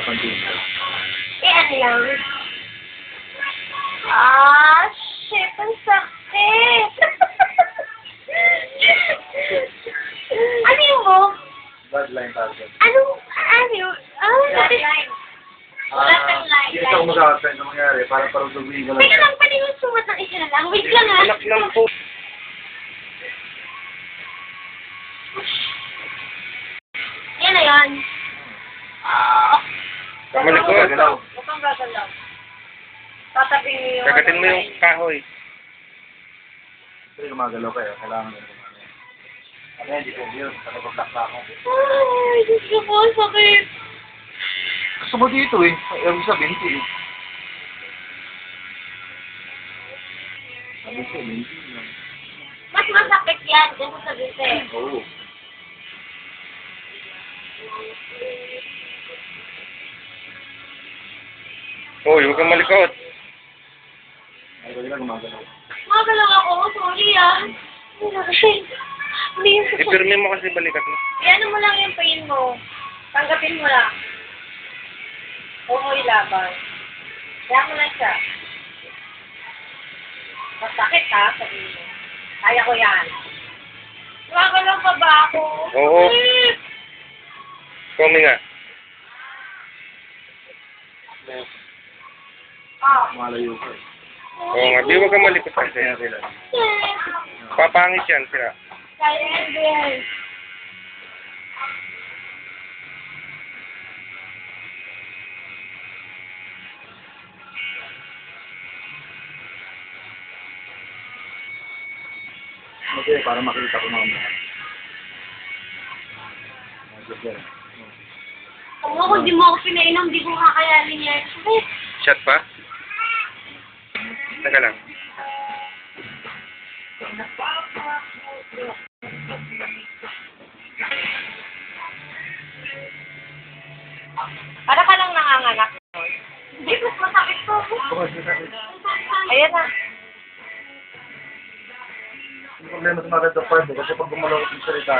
hirapan din. Eh, ano yan? Ah, shit, ang sakit. Ano yun mo? Bloodline target. Ano yun? Line. Wala kang line. Hindi ako mag-aasay na mangyari. Parang duguin ka lang. Teka lang, pwede yung sumat ng isa na lang. Wait lang ah. Anak lang po. Yan na yan. Malikot. Huwag kang gagalaw. Tatabi mo yung... Kagatin mo yung kahoy. Hindi gumagalaw kayo. Kailangan mo gumagalaw. Ano yan? Hindi ko yun. Ano ba black na ako? Ay, gusto ko, sakit. Gusto mo dito eh. Ayaw sa 20 eh. Sabi ko, 20 yun. Mas masakit yan kaysa sa binte. Oo. Hoy, huwag kang malikot. Ay, hindi na gumagalaw. Magalaw ako, sorry ah. Hindi yun. Ipirme mo kasi balikat mo. Iano mo lang yung pain mo. Tanggapin mo lang. Huwag mo ilaban. Kaya mo lang siya. Masakit ha, sabihin mo. Kaya ko yan. Magalaw pa ba ako? Oo. Kumi nga. Malayo ka eh. Oo nga, di huwag kang malikot kasi. Kaya kailan. Papangit yan sila. Kaya yan. Okay, para makita ko mga mga. Kung di mo ako pinainom, di ko kakayanin yan. Shot pa? Teka lang. Para ka lang nanganganak. Hindi, mas masakit ko. Ayan na. Yung problema sa mga red part kasi pag gumalaw ko yung salita,